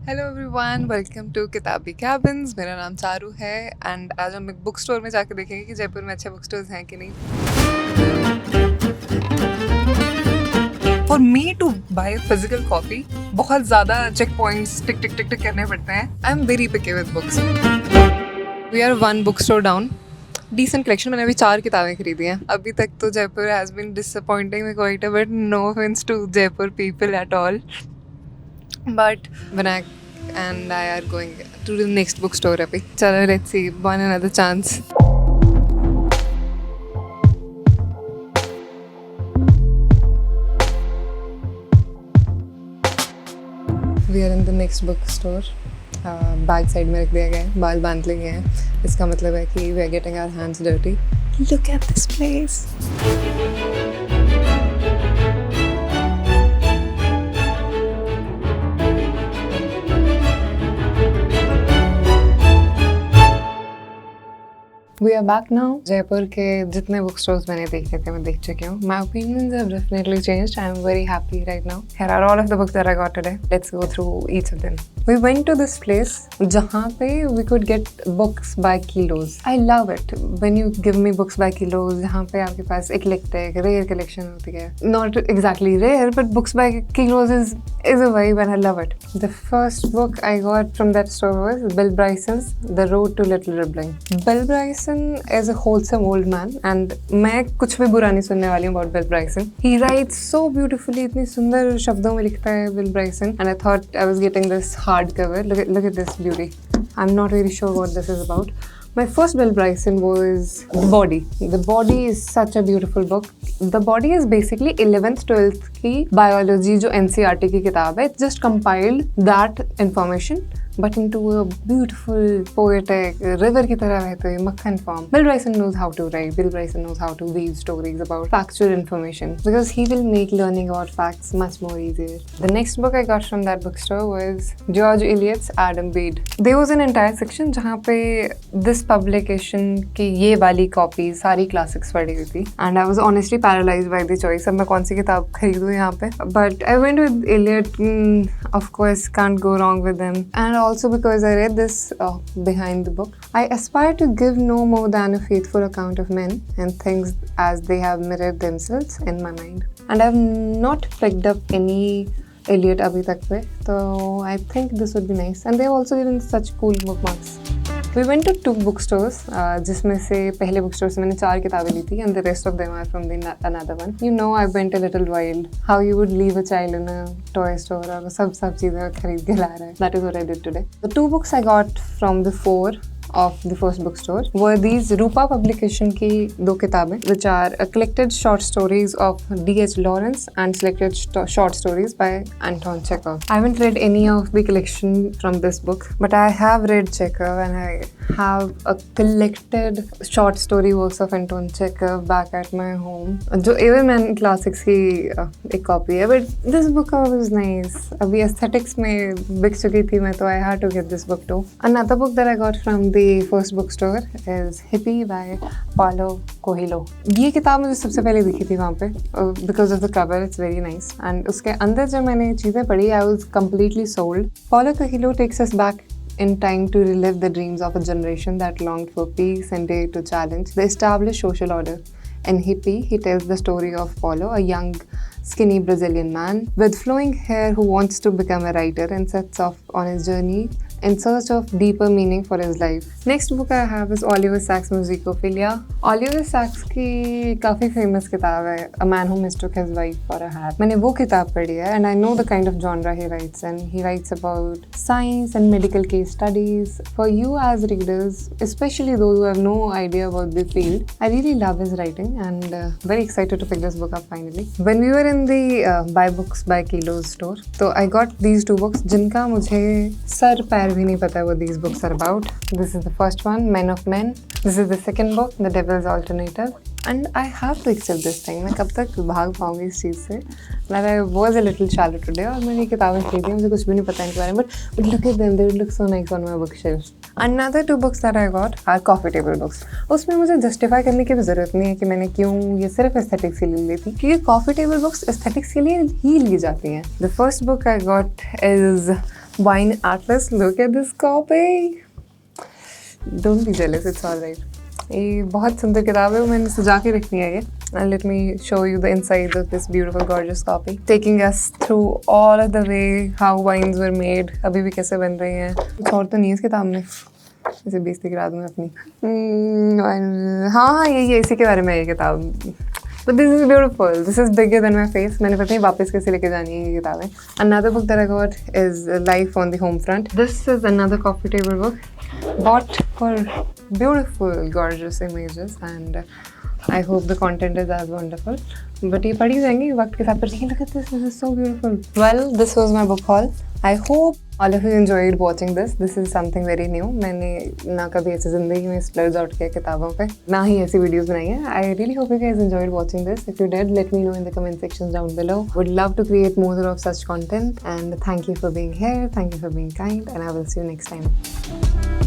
Hello everyone, welcome to किताबी cabins. मेरा नाम चारू है एंड आज हम एक बुक स्टोर में जाकर देखेंगे कि जयपुर में अच्छे बुक स्टोर्स हैं कि नहीं। For me to buy physical copy बहुत ज़्यादा चेक पॉइंट्स टिक टिक टिक टिक करने पड़ते हैं। I am very picky with books. We are one book store down. Decent collection. मैंने अभी 4 किताबें खरीदी हैं। अभी तक तो Jaipur has been disappointing me quite a bit. No offence to Jaipur people at all, but Vinayak and I are going to the next bookstore abhi. Chalo, let's see, one another chance. We are in the next bookstore. Bag side में रख दिया गया है, बाल बांध लिए गए हैं। इसका मतलब है कि we are getting our hands dirty. Look at this place. We are back now. Jaipur के जितने बुक स्टोर्स मैंने देखे थे मैं देख चुकी हूँ. My opinions have definitely changed. I am very happy right now. Here are all of the books that I got today. Let's go through each of them. We went to this place जहाँ पे we could get books by kilos. I love it when you give me books by kilos. जहाँ पे आपके पास eclectic, rare collection होती है. Not exactly rare, but books by kilos is a vibe and I love it. The first book I got from that store was Bill Bryson's The Road to Little Ribbling. Bill Bryson is a wholesome old man and मैं कुछ भी बुरा नहीं सुनने वाली हूँ about Bill Bryson. He writes so beautifully. इतनी सुंदर शब्दों में लिखता है Bill Bryson and I thought I was getting this hardcover. Look at this beauty. I'm not really sure what this is about. My first Bill Bryson was The Body. The Body is such a beautiful book. The Body is basically 11th 12th की biology जो NCERT की किताब है. It just compiled that information but into a beautiful, poetic, river की तरह बहते हुए मक्खन form. Bill Bryson knows how to write. Bill Bryson knows how to weave stories about factual information because he will make learning about facts much more easier. The next book I got from that bookstore was George Eliot's Adam Bede. There was an entire section जहाँ पे this publication की ये वाली copies सारी classics पढ़ी हुई थी and I was honestly paralyzed by the choice. अब मैं कौन सी किताब खरीदूँ यहाँ पे? But I went with Eliot. Of course, can't go wrong with him. And also because I read this behind the book. I aspire to give no more than a faithful account of men and things as they have mirrored themselves in my mind. And I have not picked up any Eliot abhi tak pe, so I think this would be nice. And they have also given such cool bookmarks. We went to 2 bookstores, जिसमें से पहले bookstore से मैंने 4 किताबें ली थी and the rest of them are from another one. You know, I went a little wild. How you would leave a child in a toy store और सब चीज़ें खरीद के ला रहा है. That is what I did today. The 2 books I got from the 4 of the first bookstore were these Rupa publication की 2 किताबें which are a collected short stories of D.H. Lawrence and selected short stories by Anton Chekhov. I haven't read any of the collection from this book but I have read Chekhov and I have a collected short story works of Anton Chekhov back at my home जो Everman Classics की एक copy है but this book was nice. अभी aesthetics में बिक चुकी थी मैं तो I had to get this book too. Another book that I got from the first bookstore is Hippie by Paulo Coelho. ये किताब मुझे सबसे पहले दिखी थी वहाँ पे because of the cover. It's very nice and उसके अंदर जब मैंने चीज़ें पढ़ी I was completely sold. Paulo Coelho takes us back in time to relive the dreams of a generation that longed for peace and dared to challenge the established social order. In Hippie, he tells the story of Paulo, a young, skinny Brazilian man with flowing hair who wants to become a writer and sets off on his journey in search of deeper meaning for his life. Next book I have is Oliver Sacks' Musicophilia. Oliver Sacks की काफ़ी famous किताब है A Man Who Mistook His Wife for a Hat. मैंने वो किताब पढ़ी है and I know the kind of genre he writes and he writes about science and medical case studies. For you as readers, especially those who have no idea about the field, I really love his writing and very excited to pick this book up finally. When we were in the Buy Books by Kilos store, so I got these 2 books जिनका मुझे sir पैर भी नहीं पता what these books are about. This is the first one, Men of Men. This is the second book, The Devil's Alternative. And I have to accept this thing. मैं कब तक भाग पाऊँगी इस चीज़ से. But I was a little shallow today और मैंने किताबें खरीदी मुझे कुछ भी नहीं पता इनके बारे में. But look at them, they look so nice on my bookshelf. Another 2 books that I got are coffee table books. उसमें मुझे justify करने की भी ज़रूरत नहीं है कि मैंने क्यों ये सिर्फ aesthetics के लिए ली थी, क्योंकि coffee table books aesthetics के लिए ही ली जाती हैं. The first book I got is Wine Atlas. Look at this copy. Don't be jealous. It's all right. ये बहुत सुंदर किताब है, मैंने सजा के रखनी है ये. And let me show you the inside of this beautiful, gorgeous copy, taking us through all of the way how wines were made. अभी भी कैसे बन रहे हैं. कुछ और तो नहीं है इस किताब में. इसे बेइज्जती करा दूँ अपनी. हाँ ये इसी के बारे में है ये किताब. But this is beautiful. This is bigger than my face. मैंने पता नहीं वापस कैसे लेके जानी है ये किताबें. Another book that I got is Life on the Home Front. This is another coffee table book. Bought for beautiful, gorgeous images, and I hope the content is as wonderful. But ये पढ़ी जाएंगी वक्त के साथ. पर look at this. This is so beautiful. Well, this was my book haul. I hope all of you enjoyed watching this. This is something very new. मैंने ना कभी ऐसे ज़िंदगी में splurge out किया किताबों पे, ना ही ऐसी वीडियोस बनाई हैं. I really hope you guys enjoyed watching this. If you did, let me know in the comment sections down below. Would love to create more of such content. And thank you for being here. Thank you for being kind. And I will see you next time.